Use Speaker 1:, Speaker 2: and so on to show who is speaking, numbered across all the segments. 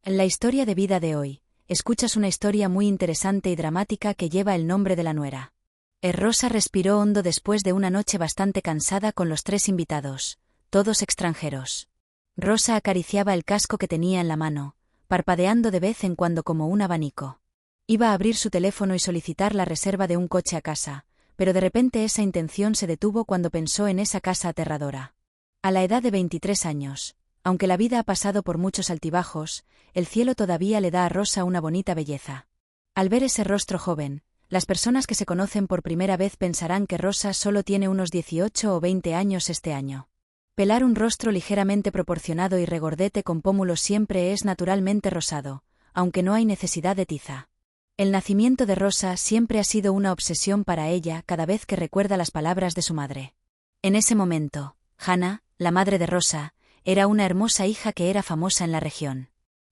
Speaker 1: En la historia de vida de hoy, escuchas una historia muy interesante y dramática que lleva el nombre de la nuera. Rosa respiró hondo después de una noche bastante cansada con los 3 invitados, todos extranjeros. Rosa acariciaba el casco que tenía en la mano, parpadeando de vez en cuando como un abanico. Iba a abrir su teléfono y solicitar la reserva de un coche a casa, pero de repente esa intención se detuvo cuando pensó en esa casa aterradora. A la edad de 23 años, aunque la vida ha pasado por muchos altibajos, el cielo todavía le da a Rosa una bonita belleza. Al ver ese rostro joven, las personas que se conocen por primera vez pensarán que Rosa solo tiene unos 18 o 20 años este año. Pelar un rostro ligeramente proporcionado y regordete con pómulos siempre es naturalmente rosado, aunque no hay necesidad de tiza. El nacimiento de Rosa siempre ha sido una obsesión para ella cada vez que recuerda las palabras de su madre. En ese momento, Hannah, la madre de Rosa, era una hermosa hija que era famosa en la región.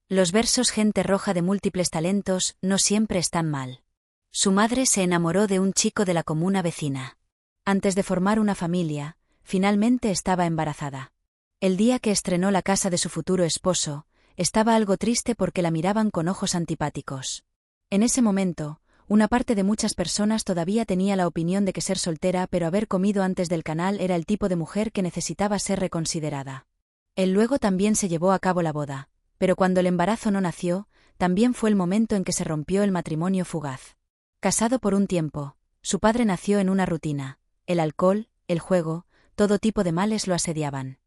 Speaker 1: Los versos gente roja de múltiples talentos no siempre están mal. Su madre se enamoró de un chico de la comuna vecina. Antes de formar una familia, finalmente estaba embarazada. El día que estrenó la casa de su futuro esposo, estaba algo triste porque la miraban con ojos antipáticos. En ese momento, una parte de muchas personas todavía tenía la opinión de que ser soltera pero haber comido antes del canal era el tipo de mujer que necesitaba ser reconsiderada. Él luego también se llevó a cabo la boda, pero cuando el embarazo no nació, también fue el momento en que se rompió el matrimonio fugaz. Casado por un tiempo, su padre nació en una rutina: el alcohol, el juego, todo tipo de males lo asediaban.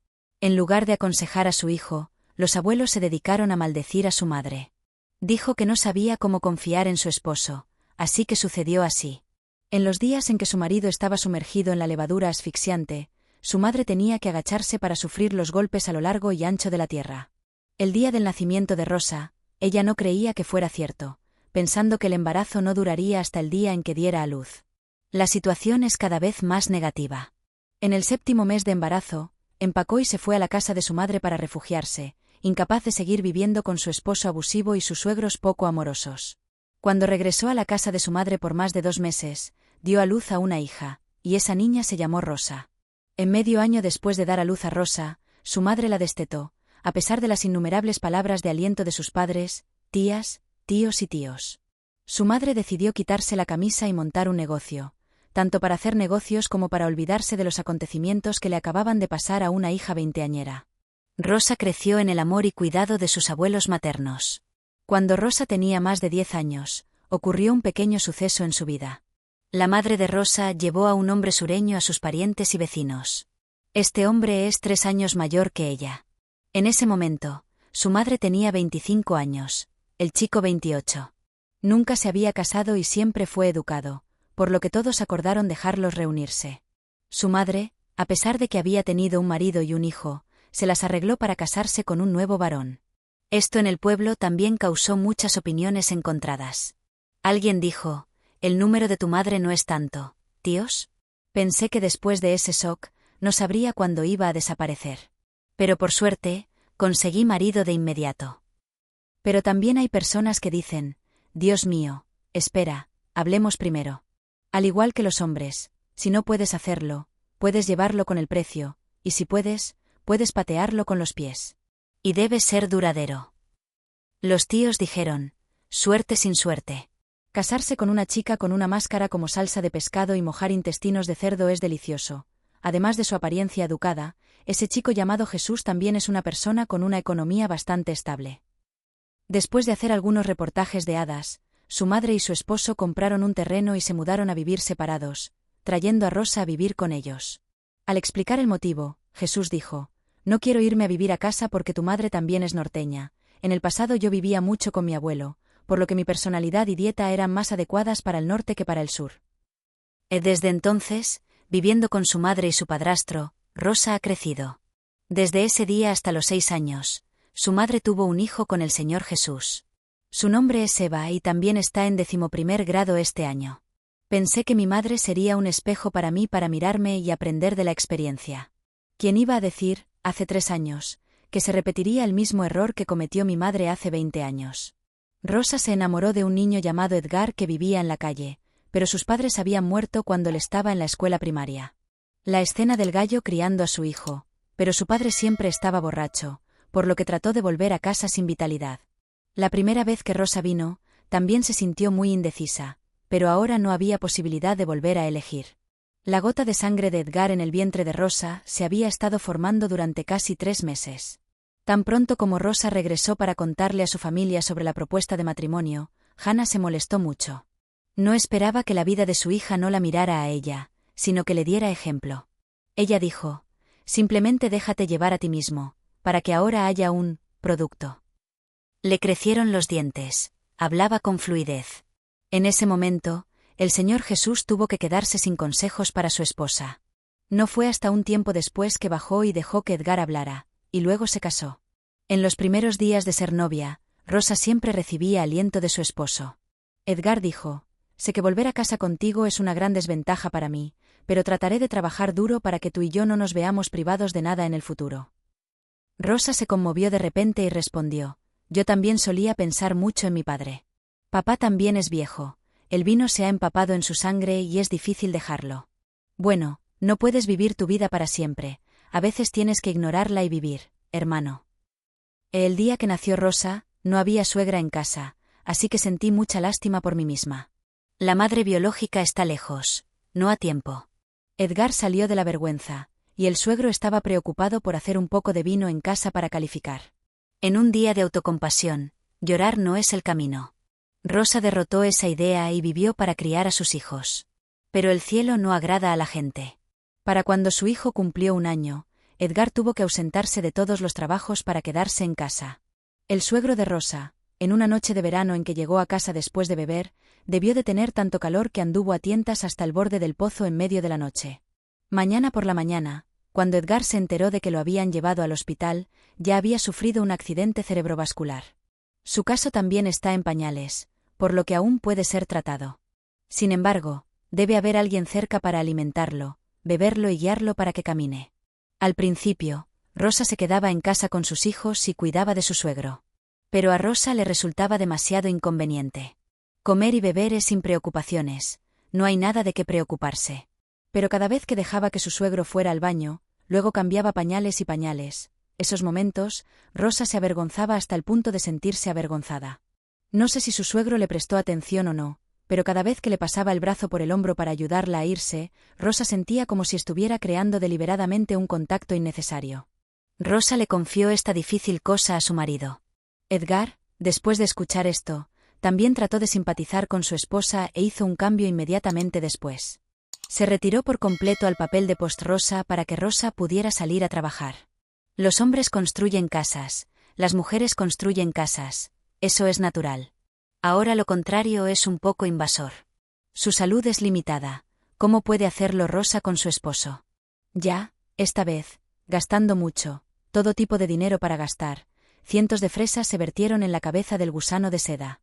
Speaker 1: En lugar de aconsejar a su hijo, los abuelos se dedicaron a maldecir a su madre. Dijo que no sabía cómo confiar en su esposo, así que sucedió así. En los días en que su marido estaba sumergido en la levadura asfixiante, su madre tenía que agacharse para sufrir los golpes a lo largo y ancho de la tierra. El día del nacimiento de Rosa, ella no creía que fuera cierto, pensando que el embarazo no duraría hasta el día en que diera a luz. La situación es cada vez más negativa. En el 7º mes de embarazo, empacó y se fue a la casa de su madre para refugiarse, incapaz de seguir viviendo con su esposo abusivo y sus suegros poco amorosos. Cuando regresó a la casa de su madre por más de 2 meses, dio a luz a una hija, y esa niña se llamó Rosa. En medio año después de dar a luz a Rosa, su madre la destetó, a pesar de las innumerables palabras de aliento de sus padres, tías, tíos y tíos. Su madre decidió quitarse la camisa y montar un negocio, tanto para hacer negocios como para olvidarse de los acontecimientos que le acababan de pasar a una hija veinteañera. Rosa creció en el amor y cuidado de sus abuelos maternos. Cuando Rosa tenía más de 10 años, ocurrió un pequeño suceso en su vida. La madre de Rosa llevó a un hombre sureño a sus parientes y vecinos. Este hombre es 3 años mayor que ella. En ese momento, su madre tenía 25 años, el chico 28. Nunca se había casado y siempre fue educado, por lo que todos acordaron dejarlos reunirse. Su madre, a pesar de que había tenido un marido y un hijo, se las arregló para casarse con un nuevo varón. Esto en el pueblo también causó muchas opiniones encontradas. Alguien dijo: «El número de tu madre no es tanto, tíos». Pensé que después de ese shock, no sabría cuándo iba a desaparecer. Pero por suerte, conseguí marido de inmediato. Pero también hay personas que dicen: «Dios mío, espera, hablemos primero». Al igual que los hombres, si no puedes hacerlo, puedes llevarlo con el precio, y si puedes patearlo con los pies. Y debe ser duradero. Los tíos dijeron: «Suerte sin suerte». Casarse con una chica con una máscara como salsa de pescado y mojar intestinos de cerdo es delicioso. Además de su apariencia educada, ese chico llamado Jesús también es una persona con una economía bastante estable. Después de hacer algunos reportajes de hadas, su madre y su esposo compraron un terreno y se mudaron a vivir separados, trayendo a Rosa a vivir con ellos. Al explicar el motivo, Jesús dijo: «No quiero irme a vivir a casa porque tu madre también es norteña. En el pasado yo vivía mucho con mi abuelo, por lo que mi personalidad y dieta eran más adecuadas para el norte que para el sur». Desde entonces, viviendo con su madre y su padrastro, Rosa ha crecido. Desde ese día hasta los 6 años, su madre tuvo un hijo con el Señor Jesús. Su nombre es Eva y también está en 11º grado este año. Pensé que mi madre sería un espejo para mí para mirarme y aprender de la experiencia. ¿Quién iba a decir, hace 3 años, que se repetiría el mismo error que cometió mi madre hace 20 años? Rosa se enamoró de un niño llamado Edgar que vivía en la calle, pero sus padres habían muerto cuando él estaba en la escuela primaria. La escena del gallo criando a su hijo, pero su padre siempre estaba borracho, por lo que trató de volver a casa sin vitalidad. La primera vez que Rosa vino, también se sintió muy indecisa, pero ahora no había posibilidad de volver a elegir. La gota de sangre de Edgar en el vientre de Rosa se había estado formando durante casi 3 meses. Tan pronto como Rosa regresó para contarle a su familia sobre la propuesta de matrimonio, Hannah se molestó mucho. No esperaba que la vida de su hija no la mirara a ella, sino que le diera ejemplo. Ella dijo: simplemente déjate llevar a ti mismo, para que ahora haya un producto. Le crecieron los dientes, hablaba con fluidez. En ese momento, el Señor Jesús tuvo que quedarse sin consejos para su esposa. No fue hasta un tiempo después que bajó y dejó que Edgar hablara, y luego se casó. En los primeros días de ser novia, Rosa siempre recibía aliento de su esposo. Edgar dijo: sé que volver a casa contigo es una gran desventaja para mí, pero trataré de trabajar duro para que tú y yo no nos veamos privados de nada en el futuro. Rosa se conmovió de repente y respondió: yo también solía pensar mucho en mi padre. Papá también es viejo, el vino se ha empapado en su sangre y es difícil dejarlo. Bueno, no puedes vivir tu vida para siempre, a veces tienes que ignorarla y vivir, hermano. El día que nació Rosa, no había suegra en casa, así que sentí mucha lástima por mí misma. La madre biológica está lejos, no a tiempo. Edgar salió de la vergüenza, y el suegro estaba preocupado por hacer un poco de vino en casa para calificar. En un día de autocompasión, llorar no es el camino. Rosa derrotó esa idea y vivió para criar a sus hijos. Pero el cielo no agrada a la gente. Para cuando su hijo cumplió 1 año, Edgar tuvo que ausentarse de todos los trabajos para quedarse en casa. El suegro de Rosa, en una noche de verano en que llegó a casa después de beber, debió de tener tanto calor que anduvo a tientas hasta el borde del pozo en medio de la noche. Mañana por la mañana, cuando Edgar se enteró de que lo habían llevado al hospital, ya había sufrido un accidente cerebrovascular. Su caso también está en pañales, por lo que aún puede ser tratado. Sin embargo, debe haber alguien cerca para alimentarlo, beberlo y guiarlo para que camine. Al principio, Rosa se quedaba en casa con sus hijos y cuidaba de su suegro. Pero a Rosa le resultaba demasiado inconveniente. Comer y beber es sin preocupaciones, no hay nada de qué preocuparse. Pero cada vez que dejaba que su suegro fuera al baño, luego cambiaba pañales y pañales. Esos momentos, Rosa se avergonzaba hasta el punto de sentirse avergonzada. No sé si su suegro le prestó atención o no, pero cada vez que le pasaba el brazo por el hombro para ayudarla a irse, Rosa sentía como si estuviera creando deliberadamente un contacto innecesario. Rosa le confió esta difícil cosa a su marido. Edgar, después de escuchar esto, también trató de simpatizar con su esposa e hizo un cambio inmediatamente después. Se retiró por completo al papel de post-Rosa para que Rosa pudiera salir a trabajar. Los hombres construyen casas, las mujeres construyen casas, eso es natural. Ahora lo contrario es un poco invasor. Su salud es limitada, ¿cómo puede hacerlo Rosa con su esposo? Ya, esta vez, gastando mucho, todo tipo de dinero para gastar, cientos de fresas se vertieron en la cabeza del gusano de seda.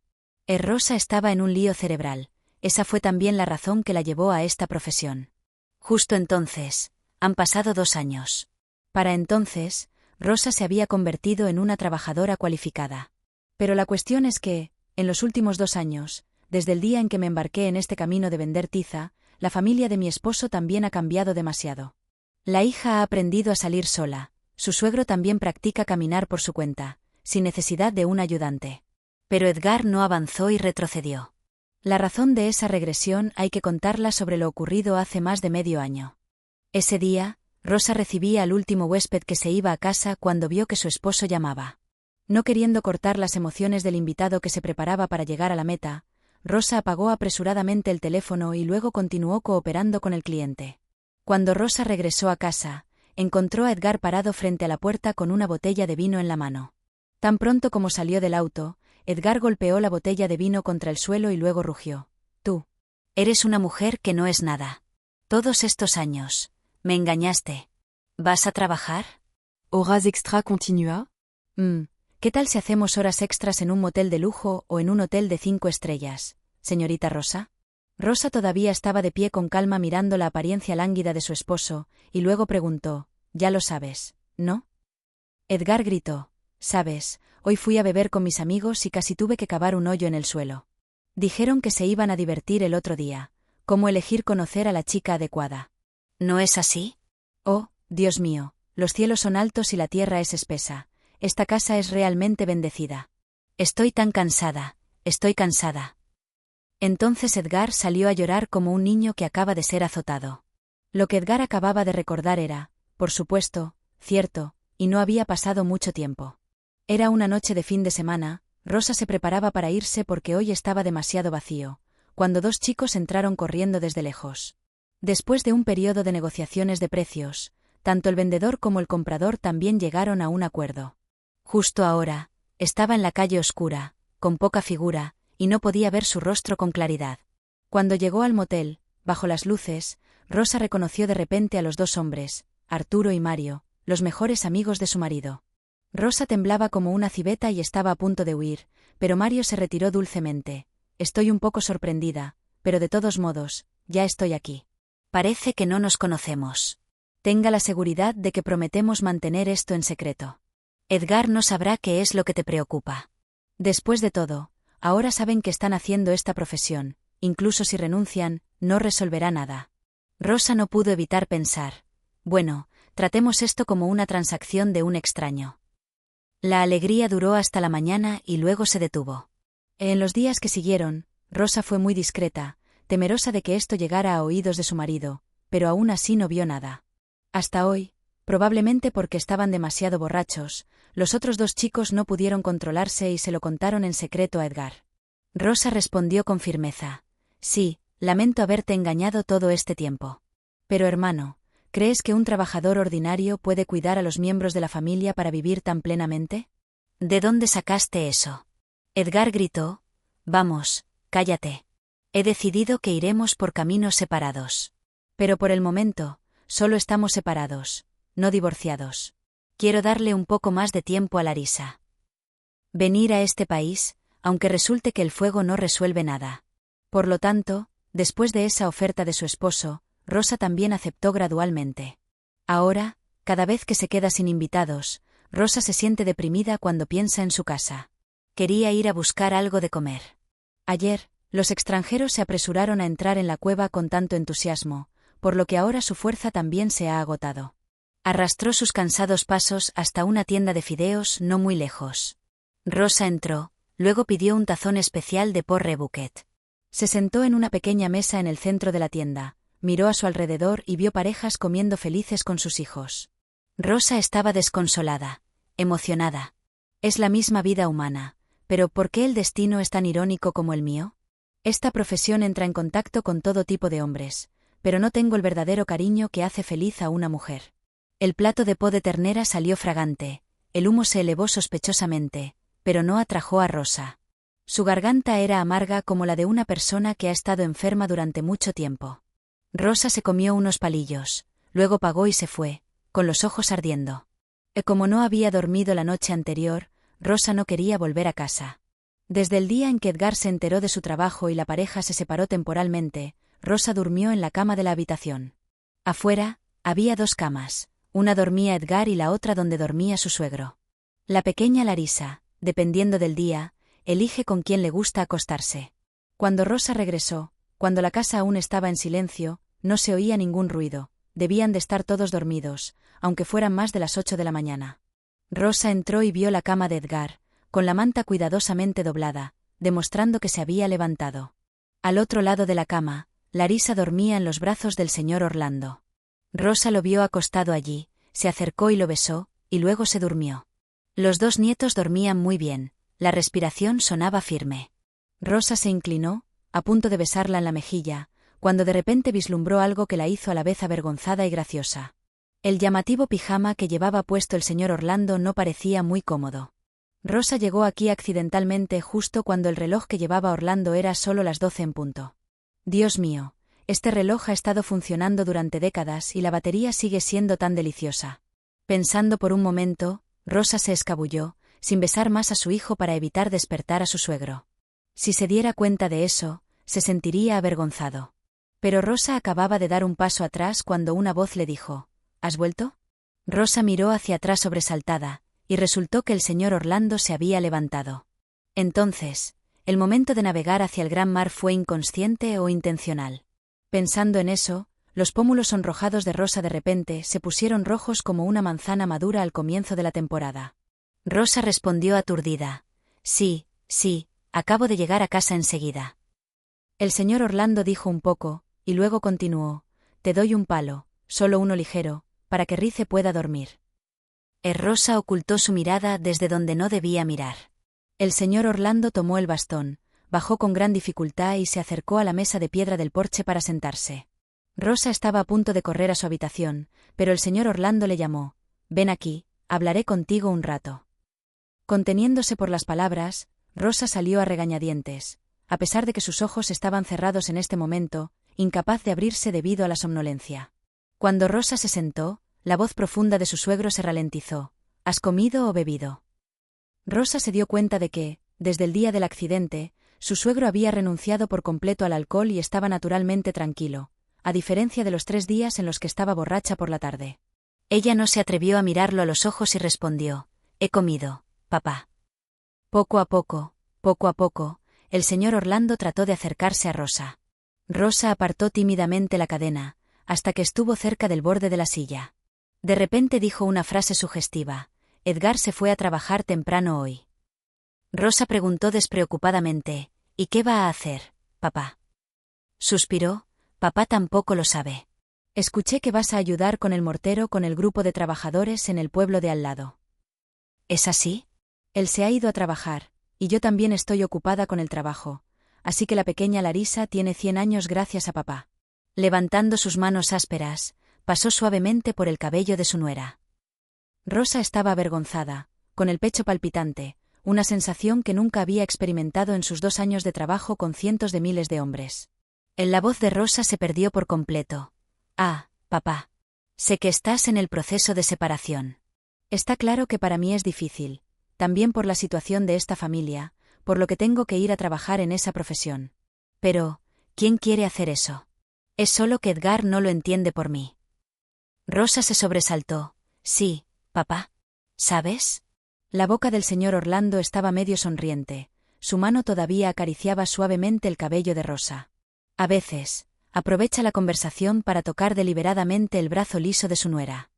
Speaker 1: Rosa estaba en un lío cerebral, esa fue también la razón que la llevó a esta profesión. Justo entonces, han pasado 2 años. Para entonces, Rosa se había convertido en una trabajadora cualificada. Pero la cuestión es que, en los últimos 2 años, desde el día en que me embarqué en este camino de vender tiza, la familia de mi esposo también ha cambiado demasiado. La hija ha aprendido a salir sola, su suegro también practica caminar por su cuenta, sin necesidad de un ayudante. Pero Edgar no avanzó y retrocedió. La razón de esa regresión hay que contarla sobre lo ocurrido hace más de medio año. Ese día, Rosa recibía al último huésped que se iba a casa cuando vio que su esposo llamaba. No queriendo cortar las emociones del invitado que se preparaba para llegar a la meta, Rosa apagó apresuradamente el teléfono y luego continuó cooperando con el cliente. Cuando Rosa regresó a casa, encontró a Edgar parado frente a la puerta con una botella de vino en la mano. Tan pronto como salió del auto, Edgar golpeó la botella de vino contra el suelo y luego rugió. Tú. Eres una mujer que no es nada. Todos estos años. Me engañaste. ¿Vas a trabajar?
Speaker 2: Horas extra continua.
Speaker 1: ¿Qué tal si hacemos horas extras en un motel de lujo o en un hotel de 5 estrellas, señorita Rosa? Rosa todavía estaba de pie con calma mirando la apariencia lánguida de su esposo, y luego preguntó, «Ya lo sabes, ¿no?» Edgar gritó, «Sabes, hoy fui a beber con mis amigos y casi tuve que cavar un hoyo en el suelo. Dijeron que se iban a divertir el otro día. ¿Cómo elegir conocer a la chica adecuada?»
Speaker 3: ¿No es así?
Speaker 1: Oh, Dios mío, los cielos son altos y la tierra es espesa. Esta casa es realmente bendecida. Estoy tan cansada, estoy cansada. Entonces Edgar salió a llorar como un niño que acaba de ser azotado. Lo que Edgar acababa de recordar era, por supuesto, cierto, y no había pasado mucho tiempo. Era una noche de fin de semana. Rosa se preparaba para irse porque hoy estaba demasiado vacío, cuando dos chicos entraron corriendo desde lejos. Después de un periodo de negociaciones de precios, tanto el vendedor como el comprador también llegaron a un acuerdo. Justo ahora, estaba en la calle oscura, con poca figura, y no podía ver su rostro con claridad. Cuando llegó al motel, bajo las luces, Rosa reconoció de repente a los dos hombres, Arturo y Mario, los mejores amigos de su marido. Rosa temblaba como una civeta y estaba a punto de huir, pero Mario se retiró dulcemente. Estoy un poco sorprendida, pero de todos modos, ya estoy aquí. Parece que no nos conocemos. Tenga la seguridad de que prometemos mantener esto en secreto. Edgar no sabrá qué es lo que te preocupa. Después de todo, ahora saben que están haciendo esta profesión, incluso si renuncian, no resolverá nada. Rosa no pudo evitar pensar, bueno, tratemos esto como una transacción de un extraño. La alegría duró hasta la mañana y luego se detuvo. En los días que siguieron, Rosa fue muy discreta, temerosa de que esto llegara a oídos de su marido, pero aún así no vio nada. Hasta hoy, probablemente porque estaban demasiado borrachos, los otros dos chicos no pudieron controlarse y se lo contaron en secreto a Edgar. Rosa respondió con firmeza, sí, lamento haberte engañado todo este tiempo. Pero hermano, ¿crees que un trabajador ordinario puede cuidar a los miembros de la familia para vivir tan plenamente? ¿De dónde sacaste eso? Edgar gritó, vamos, cállate. He decidido que iremos por caminos separados. Pero por el momento, solo estamos separados, no divorciados. Quiero darle un poco más de tiempo a Larisa. Venir a este país, aunque resulte que el fuego no resuelve nada. Por lo tanto, después de esa oferta de su esposo, Rosa también aceptó gradualmente. Ahora, cada vez que se queda sin invitados, Rosa se siente deprimida cuando piensa en su casa. Quería ir a buscar algo de comer. Ayer, los extranjeros se apresuraron a entrar en la cueva con tanto entusiasmo, por lo que ahora su fuerza también se ha agotado. Arrastró sus cansados pasos hasta una tienda de fideos no muy lejos. Rosa entró, luego pidió un tazón especial de porre bouquet. Se sentó en una pequeña mesa en el centro de la tienda, miró a su alrededor y vio parejas comiendo felices con sus hijos. Rosa estaba desconsolada, emocionada. Es la misma vida humana, pero ¿por qué el destino es tan irónico como el mío? Esta profesión entra en contacto con todo tipo de hombres, pero no tengo el verdadero cariño que hace feliz a una mujer. El plato de po de ternera salió fragante, el humo se elevó sospechosamente, pero no atrajo a Rosa. Su garganta era amarga como la de una persona que ha estado enferma durante mucho tiempo. Rosa se comió unos palillos, luego pagó y se fue, con los ojos ardiendo. Como no había dormido la noche anterior, Rosa no quería volver a casa. Desde el día en que Edgar se enteró de su trabajo y la pareja se separó temporalmente, Rosa durmió en la cama de la habitación. Afuera, había dos camas, una dormía Edgar y la otra donde dormía su suegro. La pequeña Larisa, dependiendo del día, elige con quién le gusta acostarse. Cuando Rosa regresó, cuando la casa aún estaba en silencio, no se oía ningún ruido, debían de estar todos dormidos, aunque fueran más de las 8 de la mañana. Rosa entró y vio la cama de Edgar, con la manta cuidadosamente doblada, demostrando que se había levantado. Al otro lado de la cama, Larisa dormía en los brazos del señor Orlando. Rosa lo vio acostado allí, se acercó y lo besó, y luego se durmió. Los dos nietos dormían muy bien, la respiración sonaba firme. Rosa se inclinó, a punto de besarla en la mejilla, cuando de repente vislumbró algo que la hizo a la vez avergonzada y graciosa. El llamativo pijama que llevaba puesto el señor Orlando no parecía muy cómodo. Rosa llegó aquí accidentalmente justo cuando el reloj que llevaba Orlando era solo las 12 en punto. Dios mío, este reloj ha estado funcionando durante décadas y la batería sigue siendo tan deliciosa. Pensando por un momento, Rosa se escabulló, sin besar más a su hijo para evitar despertar a su suegro. Si se diera cuenta de eso, se sentiría avergonzado. Pero Rosa acababa de dar un paso atrás cuando una voz le dijo, ¿has vuelto? Rosa miró hacia atrás sobresaltada, y resultó que el señor Orlando se había levantado. Entonces, ¿el momento de navegar hacia el gran mar fue inconsciente o intencional? Pensando en eso, los pómulos sonrojados de Rosa de repente se pusieron rojos como una manzana madura al comienzo de la temporada. Rosa respondió aturdida, Sí, sí, acabo de llegar a casa enseguida. El señor Orlando dijo un poco, y luego continuó: te doy un palo, solo uno ligero, para que Rice pueda dormir. Rosa ocultó su mirada desde donde no debía mirar. El señor Orlando tomó el bastón, bajó con gran dificultad y se acercó a la mesa de piedra del porche para sentarse. Rosa estaba a punto de correr a su habitación, pero el señor Orlando le llamó: ven aquí, hablaré contigo un rato. Conteniéndose por las palabras, Rosa salió a regañadientes, a pesar de que sus ojos estaban cerrados en este momento, incapaz de abrirse debido a la somnolencia. Cuando Rosa se sentó, la voz profunda de su suegro se ralentizó: ¿has comido o bebido? Rosa se dio cuenta de que, desde el día del accidente, su suegro había renunciado por completo al alcohol y estaba naturalmente tranquilo, a diferencia de los 3 días en los que estaba borracha por la tarde. Ella no se atrevió a mirarlo a los ojos y respondió: he comido, papá. Poco a poco, el señor Orlando trató de acercarse a Rosa. Rosa apartó tímidamente la cadena, hasta que estuvo cerca del borde de la silla. De repente dijo una frase sugestiva: Edgar se fue a trabajar temprano hoy. Rosa preguntó despreocupadamente: ¿y qué va a hacer, papá? Suspiró: papá tampoco lo sabe. Escuché que vas a ayudar con el mortero con el grupo de trabajadores en el pueblo de al lado. ¿Es así? Él se ha ido a trabajar, y yo también estoy ocupada con el trabajo, así que la pequeña Larisa tiene 100 años gracias a papá. Levantando sus manos ásperas, pasó suavemente por el cabello de su nuera. Rosa estaba avergonzada, con el pecho palpitante, una sensación que nunca había experimentado en sus 2 años de trabajo con cientos de miles de hombres. En la voz de Rosa se perdió por completo. Ah, papá. Sé que estás en el proceso de separación. Está claro que para mí es difícil, también por la situación de esta familia, por lo que tengo que ir a trabajar en esa profesión. Pero, ¿quién quiere hacer eso? Es solo que Edgar no lo entiende por mí. Rosa se sobresaltó. Sí, papá. ¿Sabes? La boca del señor Orlando estaba medio sonriente, su mano todavía acariciaba suavemente el cabello de Rosa. A veces, aprovecha la conversación para tocar deliberadamente el brazo liso de su nuera.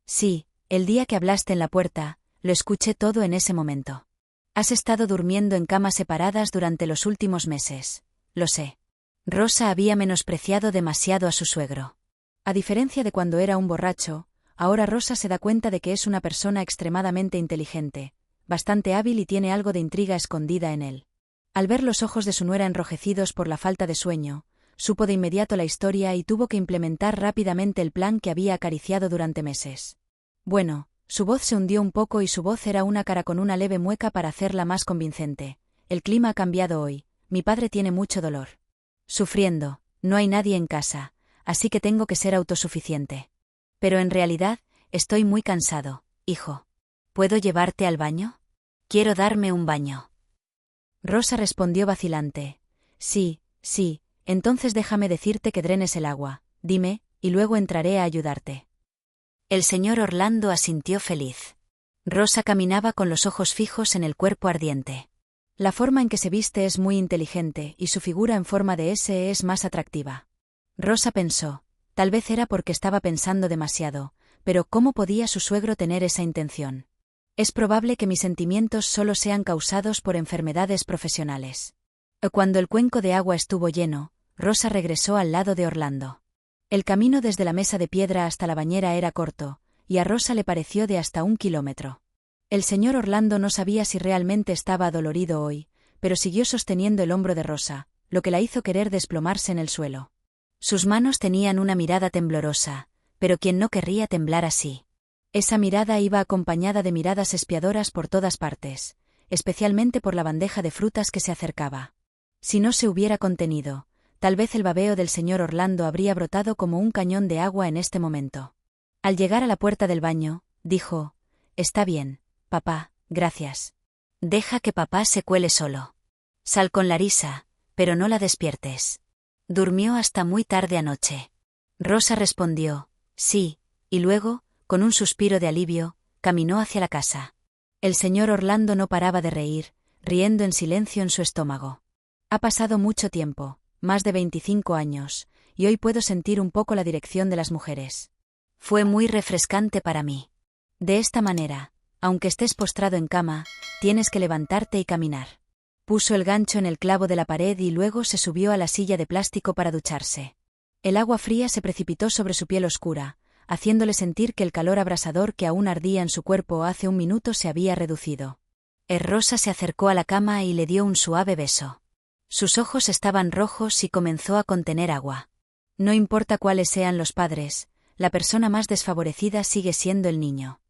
Speaker 1: Sí, el día que hablaste en la puerta, lo escuché todo en ese momento. Has estado durmiendo en camas separadas durante los últimos meses, lo sé. Rosa había menospreciado demasiado a su suegro. A diferencia de cuando era un borracho, ahora Rosa se da cuenta de que es una persona extremadamente inteligente, bastante hábil y tiene algo de intriga escondida en él. Al ver los ojos de su nuera enrojecidos por la falta de sueño, supo de inmediato la historia y tuvo que implementar rápidamente el plan que había acariciado durante meses. Bueno, su voz se hundió un poco y su voz era una cara con una leve mueca para hacerla más convincente. El clima ha cambiado hoy, mi padre tiene mucho dolor. Sufriendo, no hay nadie en casa, así que tengo que ser autosuficiente. Pero en realidad, estoy muy cansado, hijo. ¿Puedo llevarte al baño? Quiero darme un baño. Rosa respondió vacilante. Sí, entonces déjame decirte que drenes el agua, dime, y luego entraré a ayudarte. El señor Orlando asintió feliz. Rosa caminaba con los ojos fijos en el cuerpo ardiente. La forma en que se viste es muy inteligente y su figura en forma de S es más atractiva. Rosa pensó, tal vez era porque estaba pensando demasiado, pero ¿cómo podía su suegro tener esa intención? Es probable que mis sentimientos solo sean causados por enfermedades profesionales. Cuando el cuenco de agua estuvo lleno, Rosa regresó al lado de Orlando. El camino desde la mesa de piedra hasta la bañera era corto, y a Rosa le pareció de hasta 1 kilómetro. El señor Orlando no sabía si realmente estaba adolorido hoy, pero siguió sosteniendo el hombro de Rosa, lo que la hizo querer desplomarse en el suelo. Sus manos tenían una mirada temblorosa, pero ¿quién no querría temblar así? Esa mirada iba acompañada de miradas espiadoras por todas partes, especialmente por la bandeja de frutas que se acercaba. Si no se hubiera contenido, tal vez el babeo del señor Orlando habría brotado como un cañón de agua en este momento. Al llegar a la puerta del baño, dijo: «Está bien, papá, gracias. Deja que papá se cuele solo. Sal con Larisa, pero no la despiertes. Durmió hasta muy tarde anoche». Rosa respondió: «Sí», y luego, con un suspiro de alivio, caminó hacia la casa. El señor Orlando no paraba de reír, riendo en silencio en su estómago. Ha pasado mucho tiempo, más de 25 años, y hoy puedo sentir un poco la dirección de las mujeres. Fue muy refrescante para mí. De esta manera, Aunque estés postrado en cama, tienes que levantarte y caminar. Puso el gancho en el clavo de la pared y luego se subió a la silla de plástico para ducharse. El agua fría se precipitó sobre su piel oscura, haciéndole sentir que el calor abrasador que aún ardía en su cuerpo hace un minuto se había reducido. Rosa se acercó a la cama y le dio un suave beso. Sus ojos estaban rojos y comenzó a contener agua. No importa cuáles sean los padres, la persona más desfavorecida sigue siendo el niño.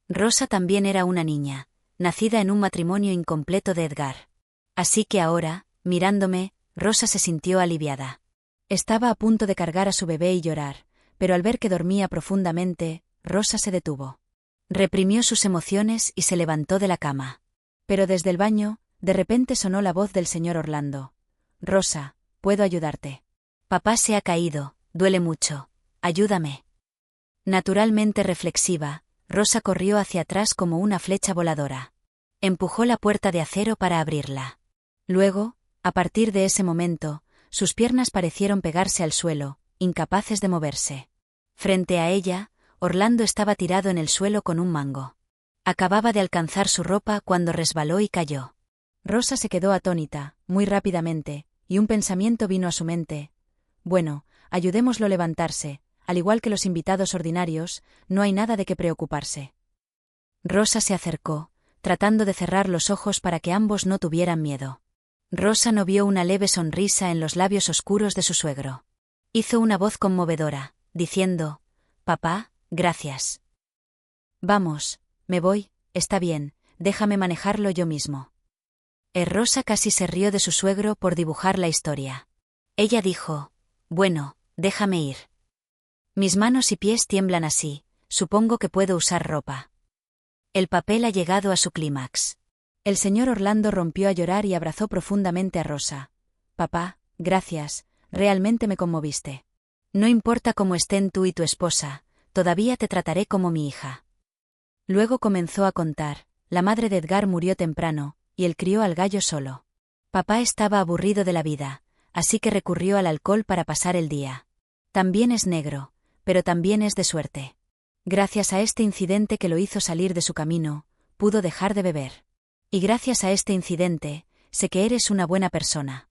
Speaker 1: Rosa también era una niña, nacida en un matrimonio incompleto de Edgar. Así que ahora, mirándome, Rosa se sintió aliviada. Estaba a punto de cargar a su bebé y llorar, pero al ver que dormía profundamente, Rosa se detuvo. Reprimió sus emociones y se levantó de la cama. Pero desde el baño, de repente sonó la voz del señor Orlando. «Rosa, ¿puedo ayudarte? Papá se ha caído, duele mucho. Ayúdame». Naturalmente reflexiva, Rosa corrió hacia atrás como una flecha voladora. Empujó la puerta de acero para abrirla. Luego, a partir de ese momento, sus piernas parecieron pegarse al suelo, incapaces de moverse. Frente a ella, Orlando estaba tirado en el suelo con un mango. Acababa de alcanzar su ropa cuando resbaló y cayó. Rosa se quedó atónita, muy rápidamente, y un pensamiento vino a su mente. Bueno, ayudémoslo a levantarse, al igual que los invitados ordinarios, no hay nada de qué preocuparse. Rosa se acercó, tratando de cerrar los ojos para que ambos no tuvieran miedo. Rosa no vio una leve sonrisa en los labios oscuros de su suegro. Hizo una voz conmovedora, diciendo: «Papá, gracias». «Vamos, me voy, está bien, déjame manejarlo yo mismo». Rosa casi se rió de su suegro por dibujar la historia. Ella dijo: «Bueno, déjame ir. Mis manos y pies tiemblan así, supongo que puedo usar ropa». El papel ha llegado a su clímax. El señor Orlando rompió a llorar y abrazó profundamente a Rosa. «Papá, gracias, realmente me conmoviste. No importa cómo estén tú y tu esposa, todavía te trataré como mi hija». Luego comenzó a contar: la madre de Edgar murió temprano, y él crió al gallo solo. Papá estaba aburrido de la vida, así que recurrió al alcohol para pasar el día. También es negro, pero también es de suerte. Gracias a este incidente que lo hizo salir de su camino, pudo dejar de beber. Y gracias a este incidente, sé que eres una buena persona.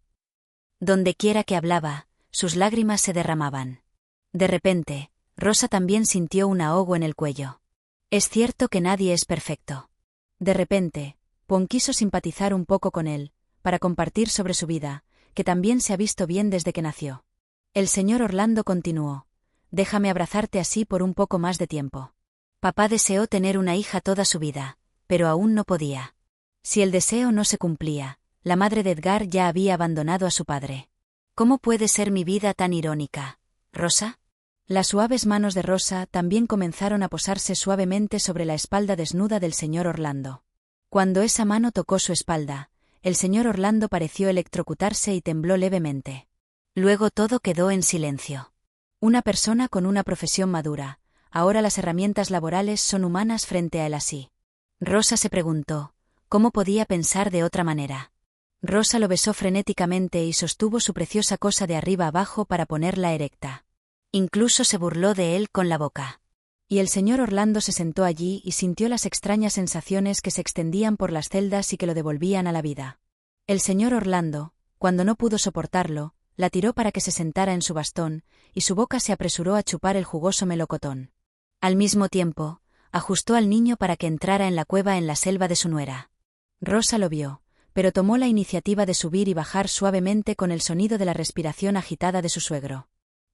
Speaker 1: Donde quiera que hablaba, sus lágrimas se derramaban. De repente, Rosa también sintió un ahogo en el cuello. Es cierto que nadie es perfecto. De repente, Pon quiso simpatizar un poco con él, para compartir sobre su vida, que también se ha visto bien desde que nació. El señor Orlando continuó: «Déjame abrazarte así por un poco más de tiempo. Papá deseó tener una hija toda su vida, pero aún no podía. Si el deseo no se cumplía, la madre de Edgar ya había abandonado a su padre. ¿Cómo puede ser mi vida tan irónica, Rosa?». Las suaves manos de Rosa también comenzaron a posarse suavemente sobre la espalda desnuda del señor Orlando. Cuando esa mano tocó su espalda, el señor Orlando pareció electrocutarse y tembló levemente. Luego todo quedó en silencio. Una persona con una profesión madura, ahora las herramientas laborales son humanas frente a él así. Rosa se preguntó: ¿cómo podía pensar de otra manera? Rosa lo besó frenéticamente y sostuvo su preciosa cosa de arriba abajo para ponerla erecta. Incluso se burló de él con la boca. Y el señor Orlando se sentó allí y sintió las extrañas sensaciones que se extendían por las celdas y que lo devolvían a la vida. El señor Orlando, cuando no pudo soportarlo, la tiró para que se sentara en su bastón, y su boca se apresuró a chupar el jugoso melocotón. Al mismo tiempo, ajustó al niño para que entrara en la cueva en la selva de su nuera. Rosa lo vio, pero tomó la iniciativa de subir y bajar suavemente con el sonido de la respiración agitada de su suegro.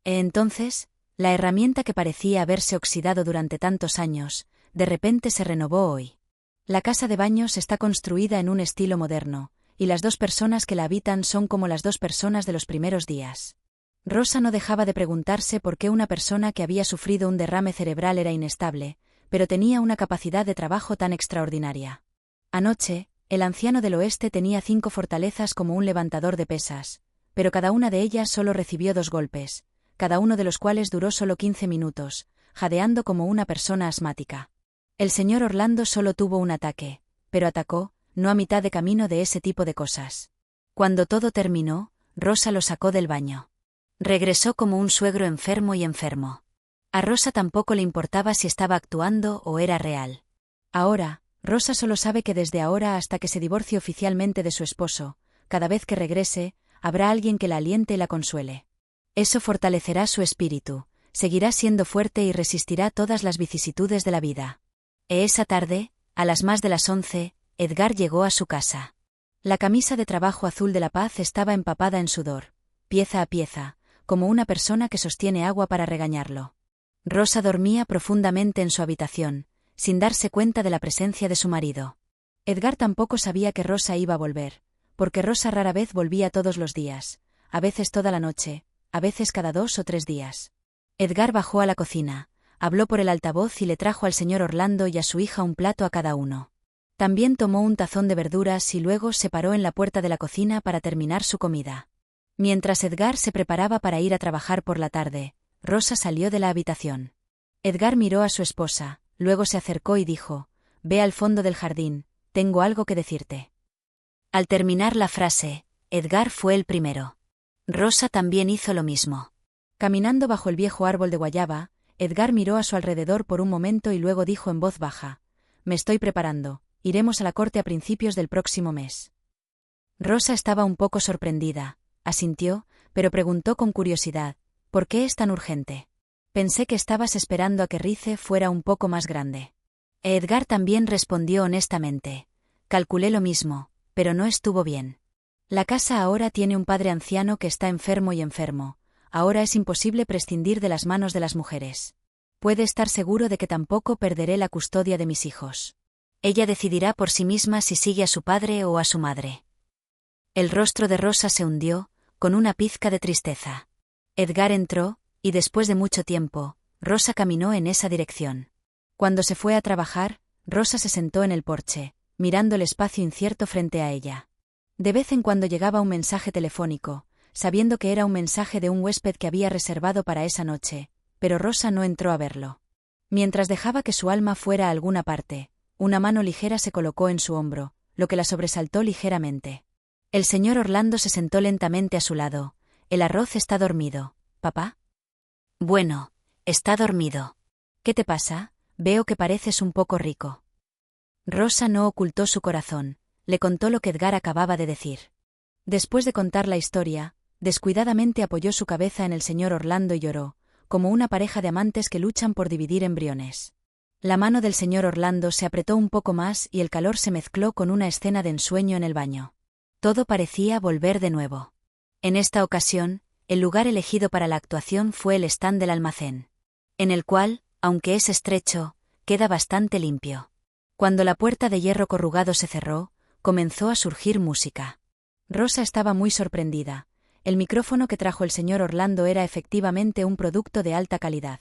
Speaker 1: Entonces, la herramienta que parecía haberse oxidado durante tantos años, de repente se renovó hoy. La casa de baños está construida en un estilo moderno, y las dos personas que la habitan son como las dos personas de los primeros días. Rosa no dejaba de preguntarse por qué una persona que había sufrido un derrame cerebral era inestable, pero tenía una capacidad de trabajo tan extraordinaria. Anoche, el anciano del oeste tenía 5 fortalezas como un levantador de pesas, pero cada una de ellas solo recibió 2 golpes, cada uno de los cuales duró solo 15 minutos, jadeando como una persona asmática. El señor Orlando solo tuvo un ataque, pero atacó, no a mitad de camino de ese tipo de cosas. Cuando todo terminó, Rosa lo sacó del baño. Regresó como un suegro enfermo y enfermo. A Rosa tampoco le importaba si estaba actuando o era real. Ahora, Rosa solo sabe que desde ahora hasta que se divorcie oficialmente de su esposo, cada vez que regrese, habrá alguien que la aliente y la consuele. Eso fortalecerá su espíritu, seguirá siendo fuerte y resistirá todas las vicisitudes de la vida. Esa tarde, a las más de las 11, Edgar llegó a su casa. La camisa de trabajo azul de La Paz estaba empapada en sudor, pieza a pieza, como una persona que sostiene agua para regañarlo. Rosa dormía profundamente en su habitación, sin darse cuenta de la presencia de su marido. Edgar tampoco sabía que Rosa iba a volver, porque Rosa rara vez volvía todos los días, a veces toda la noche, a veces cada 2 o 3 días. Edgar bajó a la cocina, habló por el altavoz y le trajo al señor Orlando y a su hija un plato a cada uno. También tomó un tazón de verduras y luego se paró en la puerta de la cocina para terminar su comida. Mientras Edgar se preparaba para ir a trabajar por la tarde, Rosa salió de la habitación. Edgar miró a su esposa, luego se acercó y dijo: «Ve al fondo del jardín, tengo algo que decirte». Al terminar la frase, Edgar fue el primero. Rosa también hizo lo mismo. Caminando bajo el viejo árbol de guayaba, Edgar miró a su alrededor por un momento y luego dijo en voz baja: «Me estoy preparando, iremos a la corte a principios del próximo mes». Rosa estaba un poco sorprendida, asintió, pero preguntó con curiosidad: «¿Por qué es tan urgente?» «Pensé que estabas esperando a que Rice fuera un poco más grande». Edgar también respondió honestamente: «Calculé lo mismo, pero no estuvo bien. La casa ahora tiene un padre anciano que está enfermo y enfermo. Ahora es imposible prescindir de las manos de las mujeres. Puede estar seguro de que tampoco perderé la custodia de mis hijos. Ella decidirá por sí misma si sigue a su padre o a su madre». El rostro de Rosa se hundió, con una pizca de tristeza. Edgar entró, y después de mucho tiempo, Rosa caminó en esa dirección. Cuando se fue a trabajar, Rosa se sentó en el porche, mirando el espacio incierto frente a ella. De vez en cuando llegaba un mensaje telefónico, sabiendo que era un mensaje de un huésped que había reservado para esa noche, pero Rosa no entró a verlo. Mientras dejaba que su alma fuera a alguna parte, una mano ligera se colocó en su hombro, lo que la sobresaltó ligeramente. El señor Orlando se sentó lentamente a su lado. «El arroz está dormido, ¿papá?» «Bueno, está dormido. ¿Qué te pasa? Veo que pareces un poco rico». Rosa no ocultó su corazón, le contó lo que Edgar acababa de decir. Después de contar la historia, descuidadamente apoyó su cabeza en el señor Orlando y lloró, como una pareja de amantes que luchan por dividir embriones. La mano del señor Orlando se apretó un poco más y el calor se mezcló con una escena de ensueño en el baño. Todo parecía volver de nuevo. En esta ocasión, el lugar elegido para la actuación fue el stand del almacén, en el cual, aunque es estrecho, queda bastante limpio. Cuando la puerta de hierro corrugado se cerró, comenzó a surgir música. Rosa estaba muy sorprendida. El micrófono que trajo el señor Orlando era efectivamente un producto de alta calidad.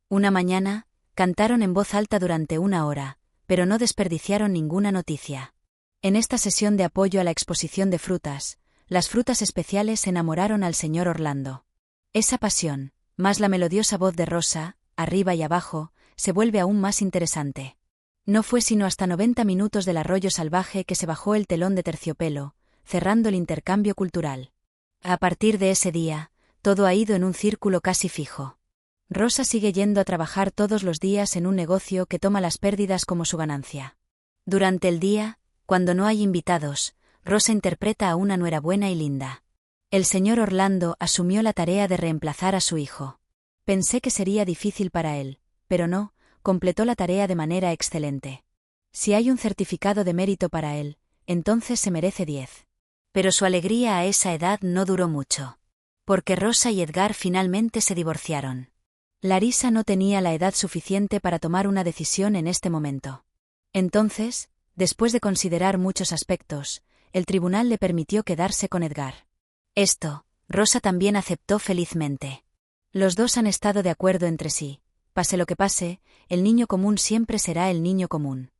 Speaker 1: Una mañana, cantaron en voz alta durante 1 hora, pero no desperdiciaron ninguna noticia. En esta sesión de apoyo a la exposición de frutas, las frutas especiales enamoraron al señor Orlando. Esa pasión, más la melodiosa voz de Rosa, arriba y abajo, se vuelve aún más interesante. No fue sino hasta 90 minutos del arroyo salvaje que se bajó el telón de terciopelo, cerrando el intercambio cultural. A partir de ese día, todo ha ido en un círculo casi fijo. Rosa sigue yendo a trabajar todos los días en un negocio que toma las pérdidas como su ganancia. Durante el día, cuando no hay invitados, Rosa interpreta a una nuera buena y linda. El señor Orlando asumió la tarea de reemplazar a su hijo. Pensé que sería difícil para él, pero no, completó la tarea de manera excelente. Si hay un certificado de mérito para él, entonces se merece 10. Pero su alegría a esa edad no duró mucho. Porque Rosa y Edgar finalmente se divorciaron. Larisa no tenía la edad suficiente para tomar una decisión en este momento. Entonces, después de considerar muchos aspectos, el tribunal le permitió quedarse con Edgar. Esto, Rosa también aceptó felizmente. Los dos han estado de acuerdo entre sí. Pase lo que pase, el niño común siempre será el niño común.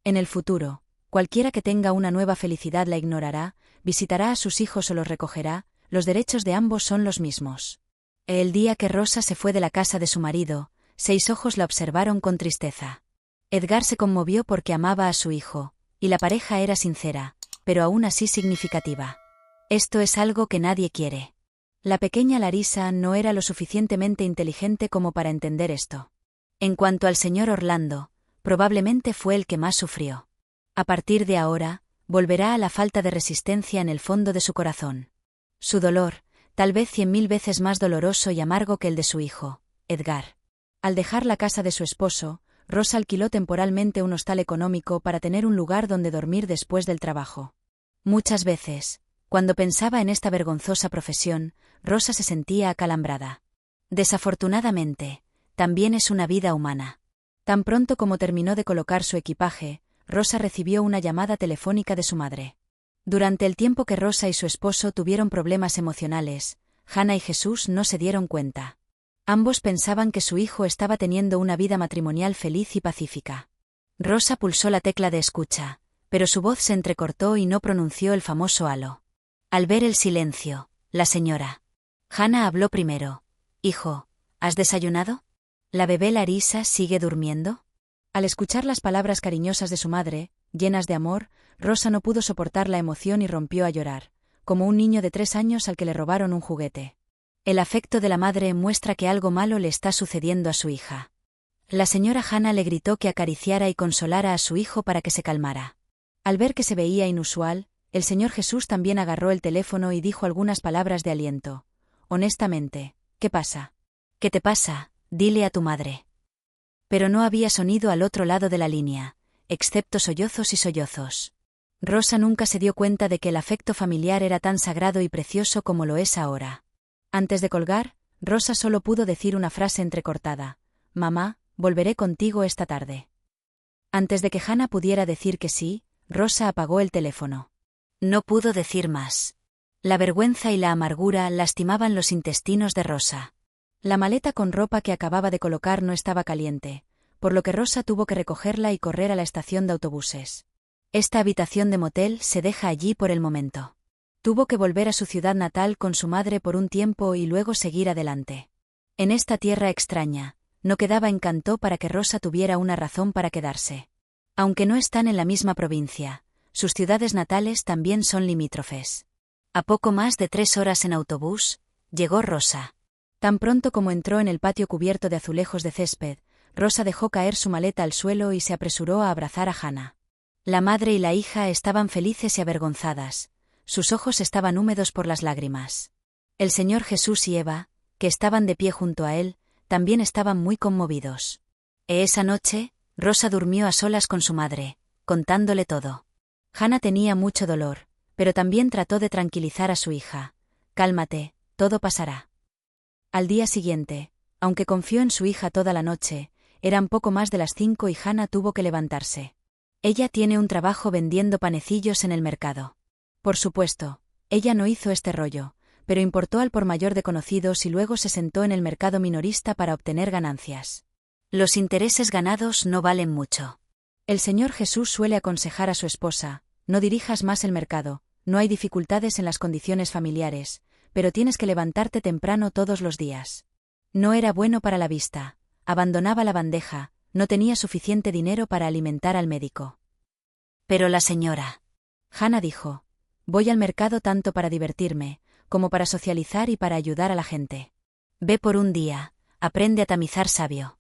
Speaker 1: En el futuro, cualquiera que tenga una nueva felicidad la ignorará, visitará a sus hijos o los recogerá, los derechos de ambos son los mismos. El día que Rosa se fue de la casa de su marido, 6 ojos la observaron con tristeza. Edgar se conmovió porque amaba a su hijo, y la pareja era sincera, pero aún así significativa. Esto es algo que nadie quiere. La pequeña Larisa no era lo suficientemente inteligente como para entender esto. En cuanto al señor Orlando, probablemente fue el que más sufrió. A partir de ahora, volverá a la falta de resistencia en el fondo de su corazón. Su dolor, tal vez 100.000 veces más doloroso y amargo que el de su hijo, Edgar. Al dejar la casa de su esposo, Rosa alquiló temporalmente un hostal económico para tener un lugar donde dormir después del trabajo. Muchas veces, cuando pensaba en esta vergonzosa profesión, Rosa se sentía acalambrada. Desafortunadamente, también es una vida humana. Tan pronto como terminó de colocar su equipaje, Rosa recibió una llamada telefónica de su madre. Durante el tiempo que Rosa y su esposo tuvieron problemas emocionales, Hannah y Jesús no se dieron cuenta. Ambos pensaban que su hijo estaba teniendo una vida matrimonial feliz y pacífica. Rosa pulsó la tecla de escucha, pero su voz se entrecortó y no pronunció el famoso aló. Al ver el silencio, la señora Hannah habló primero. «Hijo, ¿has desayunado? ¿La bebé Larisa sigue durmiendo?» Al escuchar las palabras cariñosas de su madre, llenas de amor, Rosa no pudo soportar la emoción y rompió a llorar, como un niño de 3 años al que le robaron un juguete. El afecto de la madre muestra que algo malo le está sucediendo a su hija. La señora Hannah le gritó que acariciara y consolara a su hijo para que se calmara. Al ver que se veía inusual, el Señor Jesús también agarró el teléfono y dijo algunas palabras de aliento. «Honestamente, ¿qué pasa?» «¿Qué te pasa? Dile a tu madre». Pero no había sonido al otro lado de la línea, excepto sollozos y sollozos. Rosa nunca se dio cuenta de que el afecto familiar era tan sagrado y precioso como lo es ahora. Antes de colgar, Rosa solo pudo decir una frase entrecortada. «Mamá, volveré contigo esta tarde». Antes de que Hannah pudiera decir que sí, Rosa apagó el teléfono. No pudo decir más. La vergüenza y la amargura lastimaban los intestinos de Rosa. La maleta con ropa que acababa de colocar no estaba caliente, por lo que Rosa tuvo que recogerla y correr a la estación de autobuses. Esta habitación de motel se deja allí por el momento. Tuvo que volver a su ciudad natal con su madre por un tiempo y luego seguir adelante. En esta tierra extraña, no quedaba encanto para que Rosa tuviera una razón para quedarse. Aunque no están en la misma provincia, sus ciudades natales también son limítrofes. A poco más de 3 horas en autobús, llegó Rosa. Tan pronto como entró en el patio cubierto de azulejos de césped, Rosa dejó caer su maleta al suelo y se apresuró a abrazar a Hannah. La madre y la hija estaban felices y avergonzadas. Sus ojos estaban húmedos por las lágrimas. El Señor Jesús y Eva, que estaban de pie junto a él, también estaban muy conmovidos. Esa noche, Rosa durmió a solas con su madre, contándole todo. Hannah tenía mucho dolor, pero también trató de tranquilizar a su hija. «Cálmate, todo pasará». Al día siguiente, aunque confió en su hija toda la noche, eran poco más de las 5 y Hannah tuvo que levantarse. Ella tiene un trabajo vendiendo panecillos en el mercado. Por supuesto, ella no hizo este rollo, pero importó al por mayor de conocidos y luego se sentó en el mercado minorista para obtener ganancias. Los intereses ganados no valen mucho. El Señor Jesús suele aconsejar a su esposa: no dirijas más el mercado, no hay dificultades en las condiciones familiares, pero tienes que levantarte temprano todos los días. No era bueno para la vista, abandonaba la bandeja, no tenía suficiente dinero para alimentar al médico. Pero la señora Hannah dijo: voy al mercado tanto para divertirme, como para socializar y para ayudar a la gente. Ve por un día, aprende a tamizar sabio.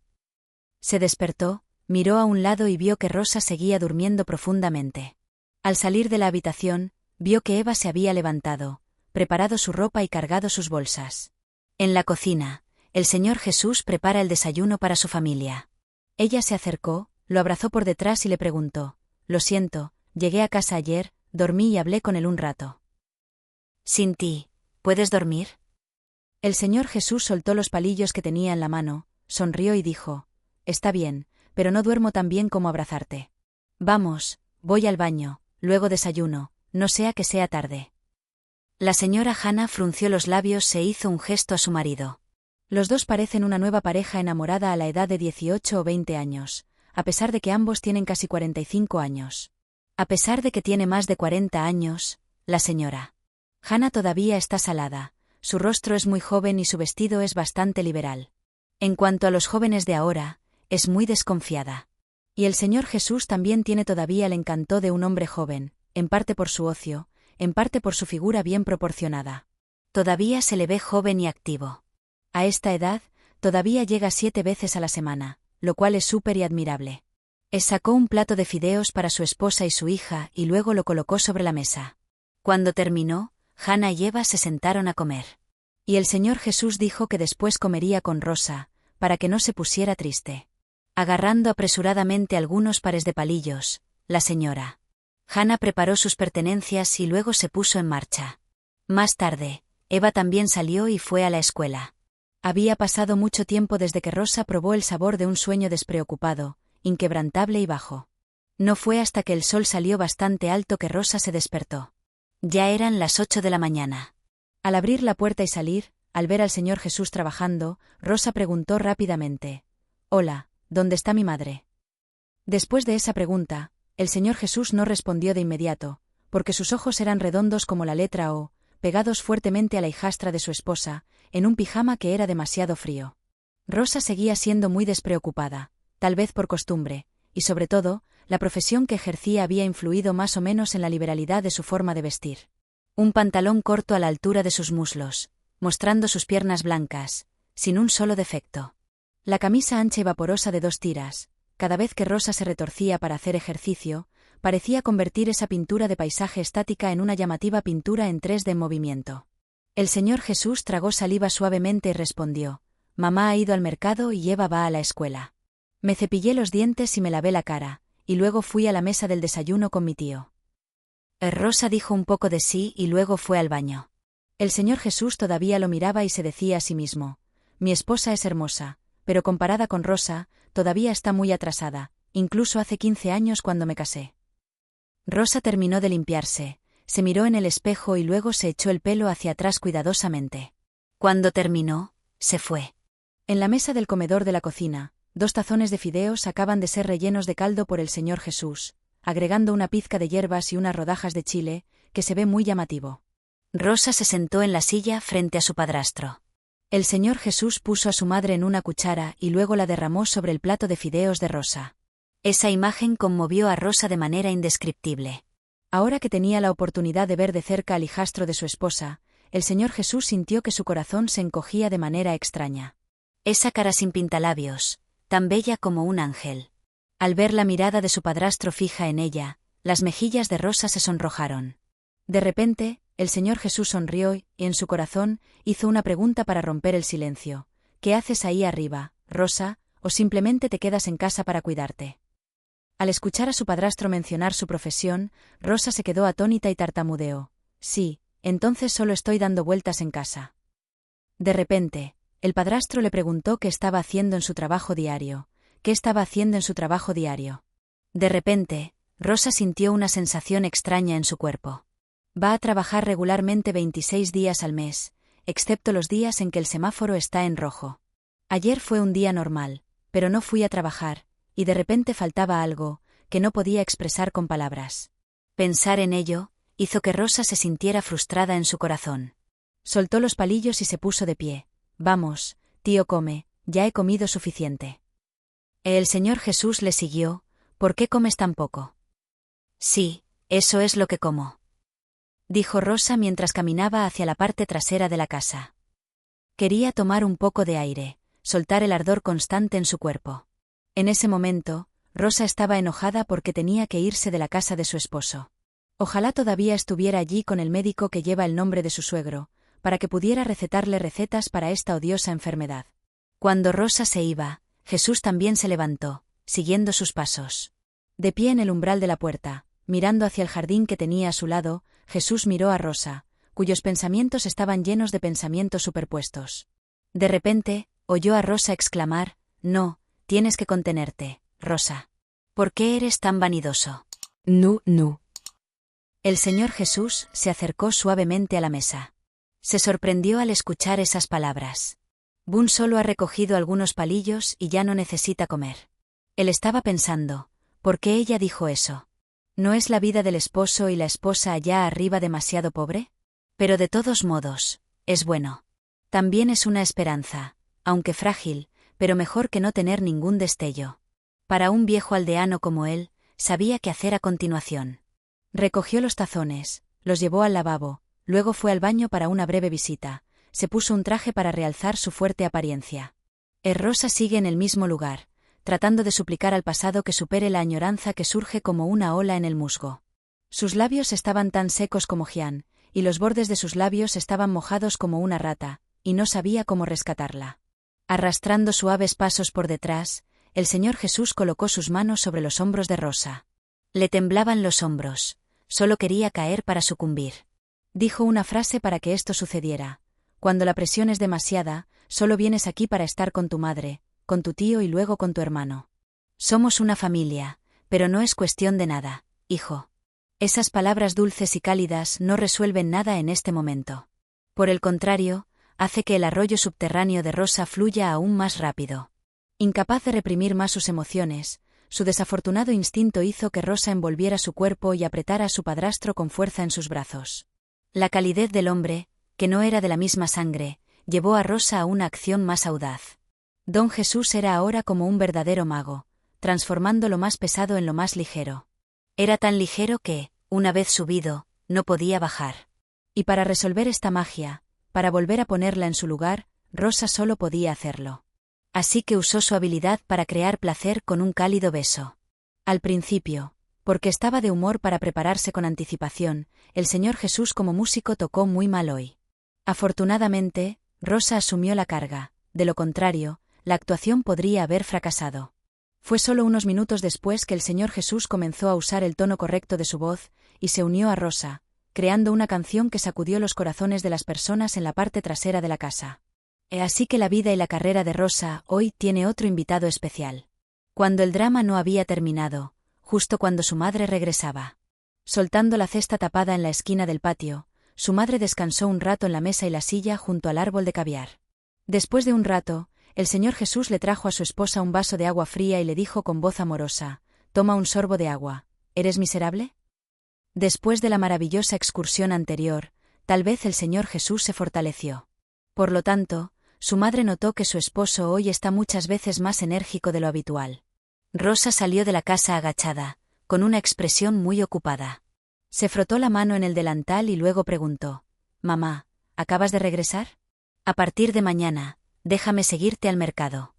Speaker 1: Se despertó, miró a un lado y vio que Rosa seguía durmiendo profundamente. Al salir de la habitación, vio que Eva se había levantado, preparado su ropa y cargado sus bolsas. En la cocina, el Señor Jesús prepara el desayuno para su familia. Ella se acercó, lo abrazó por detrás y le preguntó: «Lo siento, llegué a casa ayer, dormí y hablé con él un rato». «Sin ti, ¿puedes dormir?» El Señor Jesús soltó los palillos que tenía en la mano, sonrió y dijo: «Está bien, pero no duermo tan bien como abrazarte. Vamos, voy al baño, luego desayuno, no sea que sea tarde». La señora Hannah frunció los labios e hizo un gesto a su marido. Los dos parecen una nueva pareja enamorada a la edad de 18 o 20 años, a pesar de que ambos tienen casi 45 años. A pesar de que tiene más de 40 años, la señora Hannah todavía está salada, su rostro es muy joven y su vestido es bastante liberal. En cuanto a los jóvenes de ahora, es muy desconfiada. Y el Señor Jesús también tiene todavía el encanto de un hombre joven, en parte por su ocio, en parte por su figura bien proporcionada. Todavía se le ve joven y activo. A esta edad, todavía llega 7 veces a la semana, lo cual es súper y admirable. Sacó un plato de fideos para su esposa y su hija y luego lo colocó sobre la mesa. Cuando terminó, Hannah y Eva se sentaron a comer. Y el Señor Jesús dijo que después comería con Rosa, para que no se pusiera triste. Agarrando apresuradamente algunos pares de palillos, la señora Hannah preparó sus pertenencias y luego se puso en marcha. Más tarde, Eva también salió y fue a la escuela. Había pasado mucho tiempo desde que Rosa probó el sabor de un sueño despreocupado, inquebrantable y bajo. No fue hasta que el sol salió bastante alto que Rosa se despertó. Ya eran las 8 de la mañana. Al abrir la puerta y salir, al ver al Señor Jesús trabajando, Rosa preguntó rápidamente: «Hola, ¿dónde está mi madre?». Después de esa pregunta, el Señor Jesús no respondió de inmediato, porque sus ojos eran redondos como la letra O, pegados fuertemente a la hijastra de su esposa, en un pijama que era demasiado frío. Rosa seguía siendo muy despreocupada, tal vez por costumbre, y sobre todo, la profesión que ejercía había influido más o menos en la liberalidad de su forma de vestir. Un pantalón corto a la altura de sus muslos, mostrando sus piernas blancas, sin un solo defecto. La camisa ancha y vaporosa de 2 tiras, cada vez que Rosa se retorcía para hacer ejercicio, parecía convertir esa pintura de paisaje estática en una llamativa pintura en 3D en movimiento. El Señor Jesús tragó saliva suavemente y respondió: «Mamá ha ido al mercado y Eva va a la escuela. Me cepillé los dientes y me lavé la cara, y luego fui a la mesa del desayuno con mi tío». Rosa dijo un poco de sí y luego fue al baño. El Señor Jesús todavía lo miraba y se decía a sí mismo: «Mi esposa es hermosa, pero comparada con Rosa, todavía está muy atrasada, incluso hace 15 años cuando me casé». Rosa terminó de limpiarse, se miró en el espejo y luego se echó el pelo hacia atrás cuidadosamente. Cuando terminó, se fue. En la mesa del comedor de la cocina, 2 tazones de fideos acaban de ser rellenos de caldo por el Señor Jesús, agregando una pizca de hierbas y unas rodajas de chile, que se ve muy llamativo. Rosa se sentó en la silla frente a su padrastro. El Señor Jesús puso a su madre en una cuchara y luego la derramó sobre el plato de fideos de Rosa. Esa imagen conmovió a Rosa de manera indescriptible. Ahora que tenía la oportunidad de ver de cerca al hijastro de su esposa, el Señor Jesús sintió que su corazón se encogía de manera extraña. Esa cara sin pintalabios, tan bella como un ángel. Al ver la mirada de su padrastro fija en ella, las mejillas de Rosa se sonrojaron. De repente, el Señor Jesús sonrió y, en su corazón, hizo una pregunta para romper el silencio: «¿Qué haces ahí arriba, Rosa, o simplemente te quedas en casa para cuidarte?». Al escuchar a su padrastro mencionar su profesión, Rosa se quedó atónita y tartamudeó: «Sí, entonces solo estoy dando vueltas en casa». De repente, el padrastro le preguntó qué estaba haciendo en su trabajo diario. ¿Qué estaba haciendo en su trabajo diario? De repente, Rosa sintió una sensación extraña en su cuerpo. Va a trabajar regularmente 26 días al mes, excepto los días en que el semáforo está en rojo. Ayer fue un día normal, pero no fui a trabajar, y de repente faltaba algo, que no podía expresar con palabras. Pensar en ello hizo que Rosa se sintiera frustrada en su corazón. Soltó los palillos y se puso de pie. «Vamos, tío, come, ya he comido suficiente». El Señor Jesús le siguió: «¿Por qué comes tan poco?». «Sí, eso es lo que como», dijo Rosa mientras caminaba hacia la parte trasera de la casa. Quería tomar un poco de aire, soltar el ardor constante en su cuerpo. En ese momento, Rosa estaba enojada porque tenía que irse de la casa de su esposo. Ojalá todavía estuviera allí con el médico que lleva el nombre de su suegro, para que pudiera recetarle recetas para esta odiosa enfermedad. Cuando Rosa se iba, Jesús también se levantó, siguiendo sus pasos. De pie en el umbral de la puerta, mirando hacia el jardín que tenía a su lado, Jesús miró a Rosa, cuyos pensamientos estaban llenos de pensamientos superpuestos. De repente, oyó a Rosa exclamar: «No, tienes que contenerte, Rosa. ¿Por qué eres tan vanidoso?».
Speaker 2: No, no.
Speaker 1: El Señor Jesús se acercó suavemente a la mesa. Se sorprendió al escuchar esas palabras. Bun solo ha recogido algunos palillos y ya no necesita comer. Él estaba pensando: ¿por qué ella dijo eso? ¿No es la vida del esposo y la esposa allá arriba demasiado pobre? Pero de todos modos, es bueno. También es una esperanza, aunque frágil, pero mejor que no tener ningún destello. Para un viejo aldeano como él, sabía qué hacer a continuación. Recogió los tazones, los llevó al lavabo, luego fue al baño para una breve visita, se puso un traje para realzar su fuerte apariencia. Rosa sigue en el mismo lugar, tratando de suplicar al pasado que supere la añoranza que surge como una ola en el musgo. Sus labios estaban tan secos como Jian, y los bordes de sus labios estaban mojados como una rata, y no sabía cómo rescatarla. Arrastrando suaves pasos por detrás, el Señor Jesús colocó sus manos sobre los hombros de Rosa. Le temblaban los hombros, solo quería caer para sucumbir. Dijo una frase para que esto sucediera: cuando la presión es demasiada, solo vienes aquí para estar con tu madre, con tu tío y luego con tu hermano. Somos una familia, pero no es cuestión de nada, hijo. Esas palabras dulces y cálidas no resuelven nada en este momento. Por el contrario, hace que el arroyo subterráneo de Rosa fluya aún más rápido. Incapaz de reprimir más sus emociones, su desafortunado instinto hizo que Rosa envolviera su cuerpo y apretara a su padrastro con fuerza en sus brazos. La calidez del hombre, que no era de la misma sangre, llevó a Rosa a una acción más audaz. Don Jesús era ahora como un verdadero mago, transformando lo más pesado en lo más ligero. Era tan ligero que, una vez subido, no podía bajar. Y para resolver esta magia, para volver a ponerla en su lugar, Rosa solo podía hacerlo. Así que usó su habilidad para crear placer con un cálido beso. Al principio, porque estaba de humor para prepararse con anticipación, el Señor Jesús como músico tocó muy mal hoy. Afortunadamente, Rosa asumió la carga, de lo contrario, la actuación podría haber fracasado. Fue solo unos minutos después que el Señor Jesús comenzó a usar el tono correcto de su voz, y se unió a Rosa, creando una canción que sacudió los corazones de las personas en la parte trasera de la casa. Así que la vida y la carrera de Rosa hoy tiene otro invitado especial. Cuando el drama no había terminado, justo cuando su madre regresaba. Soltando la cesta tapada en la esquina del patio, su madre descansó un rato en la mesa y la silla junto al árbol de caviar. Después de un rato, el Señor Jesús le trajo a su esposa un vaso de agua fría y le dijo con voz amorosa: «Toma un sorbo de agua. ¿Eres miserable?». Después de la maravillosa excursión anterior, tal vez el Señor Jesús se fortaleció. Por lo tanto, su madre notó que su esposo hoy está muchas veces más enérgico de lo habitual. Rosa salió de la casa agachada, con una expresión muy ocupada. Se frotó la mano en el delantal y luego preguntó: «Mamá, ¿acabas de regresar? A partir de mañana, déjame seguirte al mercado».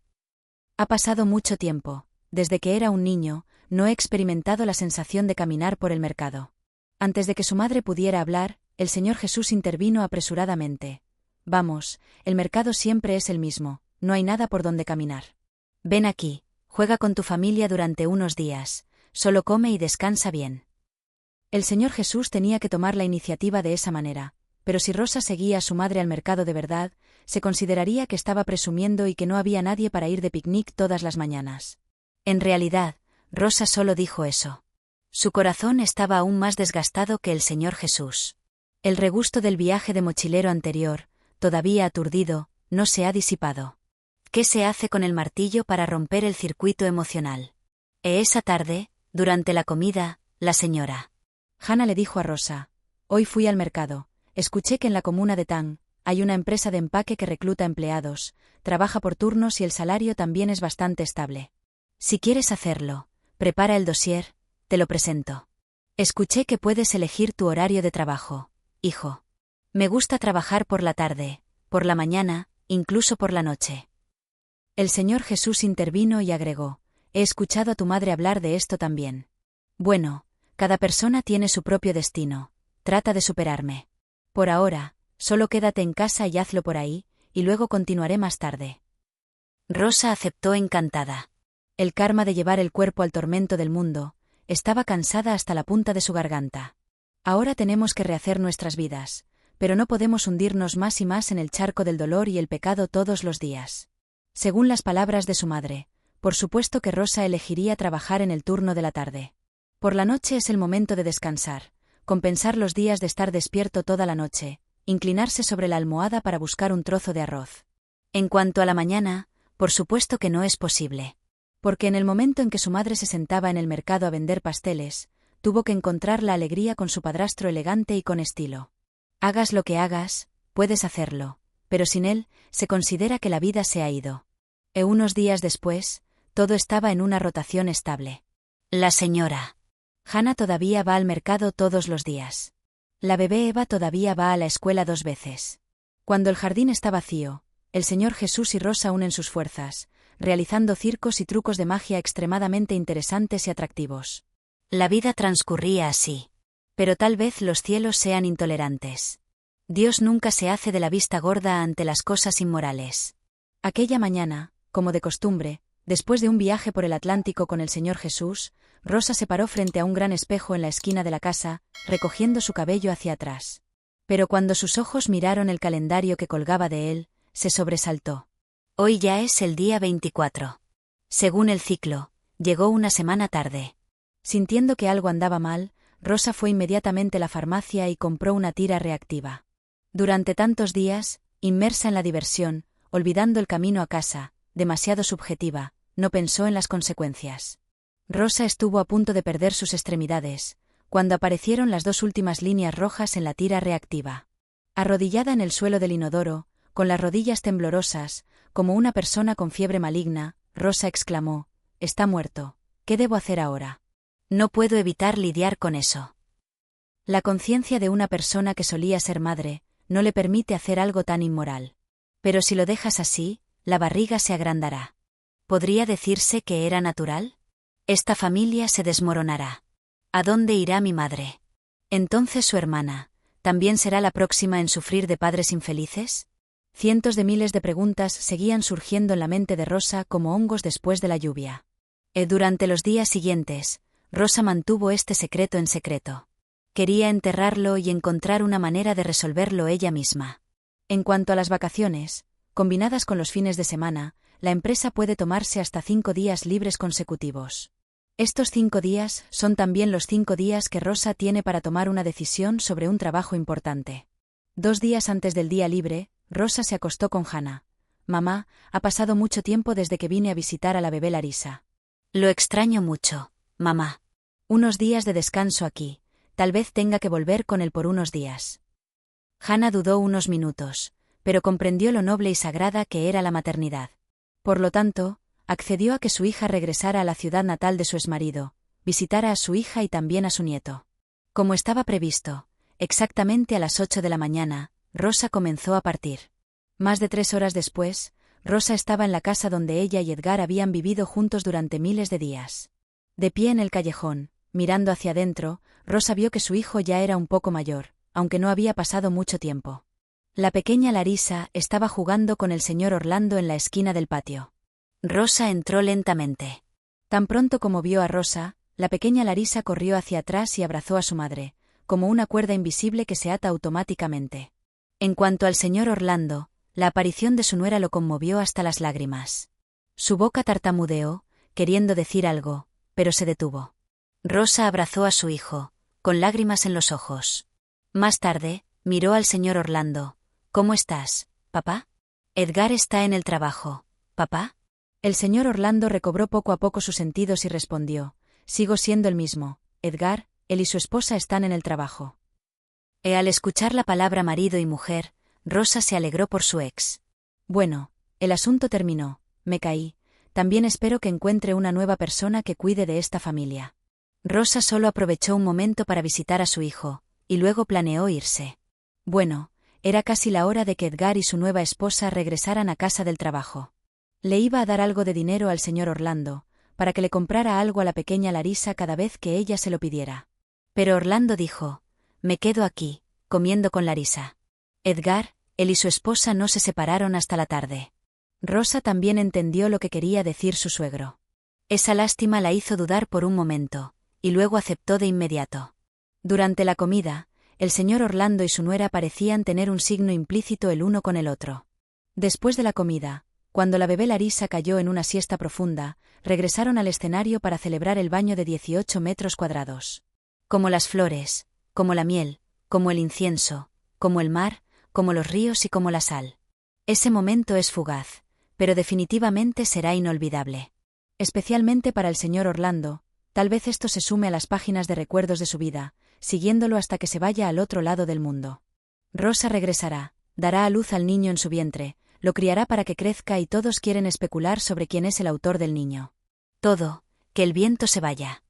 Speaker 1: Ha pasado mucho tiempo. Desde que era un niño, no he experimentado la sensación de caminar por el mercado. Antes de que su madre pudiera hablar, el Señor Jesús intervino apresuradamente. «Vamos, el mercado siempre es el mismo, no hay nada por donde caminar. Ven aquí, juega con tu familia durante unos días, solo come y descansa bien». El Señor Jesús tenía que tomar la iniciativa de esa manera, pero si Rosa seguía a su madre al mercado de verdad, se consideraría que estaba presumiendo y que no había nadie para ir de picnic todas las mañanas. En realidad, Rosa solo dijo eso. Su corazón estaba aún más desgastado que el Señor Jesús. El regusto del viaje de mochilero anterior, todavía aturdido, no se ha disipado. ¿Qué se hace con el martillo para romper el circuito emocional? Esa tarde, durante la comida, la señora Hannah le dijo a Rosa: «Hoy fui al mercado. Escuché que en la comuna de Tang hay una empresa de empaque que recluta empleados, trabaja por turnos y el salario también es bastante estable. Si quieres hacerlo, prepara el dossier, te lo presento. Escuché que puedes elegir tu horario de trabajo, hijo. Me gusta trabajar por la tarde, por la mañana, incluso por la noche». El Señor Jesús intervino y agregó: «He escuchado a tu madre hablar de esto también. Bueno, cada persona tiene su propio destino, trata de superarme. Por ahora, solo quédate en casa y hazlo por ahí, y luego continuaré más tarde». Rosa aceptó encantada. El karma de llevar el cuerpo al tormento del mundo, estaba cansada hasta la punta de su garganta. Ahora tenemos que rehacer nuestras vidas, pero no podemos hundirnos más y más en el charco del dolor y el pecado todos los días. Según las palabras de su madre, por supuesto que Rosa elegiría trabajar en el turno de la tarde. Por la noche es el momento de descansar, compensar los días de estar despierto toda la noche, inclinarse sobre la almohada para buscar un trozo de arroz. En cuanto a la mañana, por supuesto que no es posible. Porque en el momento en que su madre se sentaba en el mercado a vender pasteles, tuvo que encontrar la alegría con su padrastro elegante y con estilo. Hagas lo que hagas, puedes hacerlo, pero sin él, se considera que la vida se ha ido. Unos días después, todo estaba en una rotación estable. La señora Hannah todavía va al mercado todos los días. La bebé Eva todavía va a la escuela 2 veces. Cuando el jardín está vacío, el Señor Jesús y Rosa unen sus fuerzas, realizando circos y trucos de magia extremadamente interesantes y atractivos. La vida transcurría así. Pero tal vez los cielos sean intolerantes. Dios nunca se hace de la vista gorda ante las cosas inmorales. Aquella mañana, como de costumbre, después de un viaje por el Atlántico con el Señor Jesús, Rosa se paró frente a un gran espejo en la esquina de la casa, recogiendo su cabello hacia atrás. Pero cuando sus ojos miraron el calendario que colgaba de él, se sobresaltó. Hoy ya es el día 24. Según el ciclo, llegó una semana tarde. Sintiendo que algo andaba mal, Rosa fue inmediatamente a la farmacia y compró una tira reactiva. Durante tantos días, inmersa en la diversión, olvidando el camino a casa, demasiado subjetiva, no pensó en las consecuencias. Rosa estuvo a punto de perder sus extremidades, cuando aparecieron las 2 últimas líneas rojas en la tira reactiva. Arrodillada en el suelo del inodoro, con las rodillas temblorosas, como una persona con fiebre maligna, Rosa exclamó: «Está muerto. ¿Qué debo hacer ahora? No puedo evitar lidiar con eso». La conciencia de una persona que solía ser madre no le permite hacer algo tan inmoral. Pero si lo dejas así, la barriga se agrandará. ¿Podría decirse que era natural? Esta familia se desmoronará. ¿A dónde irá mi madre? Entonces su hermana, ¿también será la próxima en sufrir de padres infelices? Cientos de miles de preguntas seguían surgiendo en la mente de Rosa como hongos después de la lluvia. Durante los días siguientes, Rosa mantuvo este secreto en secreto. Quería enterrarlo y encontrar una manera de resolverlo ella misma. En cuanto a las vacaciones, combinadas con los fines de semana, la empresa puede tomarse hasta 5 días libres consecutivos. Estos 5 días son también los 5 días que Rosa tiene para tomar una decisión sobre un trabajo importante. 2 días antes del día libre, Rosa se acostó con Hannah. «Mamá, ha pasado mucho tiempo desde que vine a visitar a la bebé Larisa. Lo extraño mucho, mamá. Unos días de descanso aquí. Tal vez tenga que volver con él por unos días». Hannah dudó unos minutos, pero comprendió lo noble y sagrada que era la maternidad. Por lo tanto, accedió a que su hija regresara a la ciudad natal de su exmarido, visitara a su hija y también a su nieto. Como estaba previsto, exactamente a las 8 de la mañana, Rosa comenzó a partir. Más de 3 horas después, Rosa estaba en la casa donde ella y Edgar habían vivido juntos durante miles de días. De pie en el callejón, mirando hacia adentro, Rosa vio que su hijo ya era un poco mayor, aunque no había pasado mucho tiempo. La pequeña Larisa estaba jugando con el señor Orlando en la esquina del patio. Rosa entró lentamente. Tan pronto como vio a Rosa, la pequeña Larisa corrió hacia atrás y abrazó a su madre, como una cuerda invisible que se ata automáticamente. En cuanto al señor Orlando, la aparición de su nuera lo conmovió hasta las lágrimas. Su boca tartamudeó, queriendo decir algo, pero se detuvo. Rosa abrazó a su hijo, con lágrimas en los ojos. Más tarde, miró al señor Orlando. «¿Cómo estás, papá?» «Edgar está en el trabajo, papá». El señor Orlando recobró poco a poco sus sentidos y respondió: «Sigo siendo el mismo, Edgar, él y su esposa están en el trabajo». Al escuchar la palabra marido y mujer, Rosa se alegró por su ex. «Bueno, el asunto terminó, me caí. También espero que encuentre una nueva persona que cuide de esta familia». Rosa solo aprovechó un momento para visitar a su hijo, y luego planeó irse. Bueno, era casi la hora de que Edgar y su nueva esposa regresaran a casa del trabajo. Le iba a dar algo de dinero al señor Orlando, para que le comprara algo a la pequeña Larisa cada vez que ella se lo pidiera. Pero Orlando dijo: «Me quedo aquí, comiendo con Larisa». Edgar, él y su esposa no se separaron hasta la tarde. Rosa también entendió lo que quería decir su suegro. Esa lástima la hizo dudar por un momento, y luego aceptó de inmediato. Durante la comida, el señor Orlando y su nuera parecían tener un signo implícito el uno con el otro. Después de la comida, cuando la bebé Larisa cayó en una siesta profunda, regresaron al escenario para celebrar el baño de 18 metros cuadrados. Como las flores, como la miel, como el incienso, como el mar, como los ríos y como la sal. Ese momento es fugaz, pero definitivamente será inolvidable. Especialmente para el señor Orlando, tal vez esto se sume a las páginas de recuerdos de su vida, siguiéndolo hasta que se vaya al otro lado del mundo. Rosa regresará, dará a luz al niño en su vientre, lo criará para que crezca y todos quieren especular sobre quién es el autor del niño. Todo, que el viento se vaya.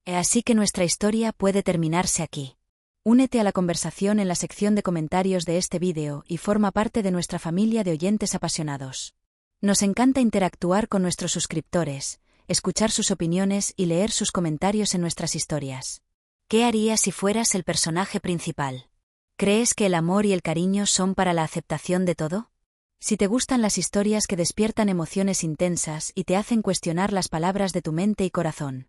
Speaker 1: Así que nuestra historia puede terminarse aquí. Únete a la conversación en la sección de comentarios de este vídeo y forma parte de nuestra familia de oyentes apasionados. Nos encanta interactuar con nuestros suscriptores, escuchar sus opiniones y leer sus comentarios en nuestras historias. ¿Qué harías si fueras el personaje principal? ¿Crees que el amor y el cariño son para la aceptación de todo? Si te gustan las historias que despiertan emociones intensas y te hacen cuestionar las palabras de tu mente y corazón,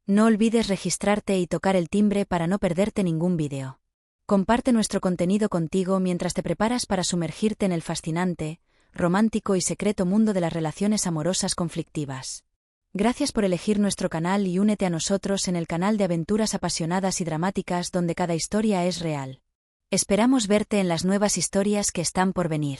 Speaker 1: no olvides registrarte y tocar el timbre para no perderte ningún vídeo. Comparte nuestro contenido contigo mientras te preparas para sumergirte en el fascinante, romántico y secreto mundo de las relaciones amorosas conflictivas. Gracias por elegir nuestro canal y únete a nosotros en el canal de aventuras apasionadas y dramáticas donde cada historia es real. Esperamos verte en las nuevas historias que están por venir.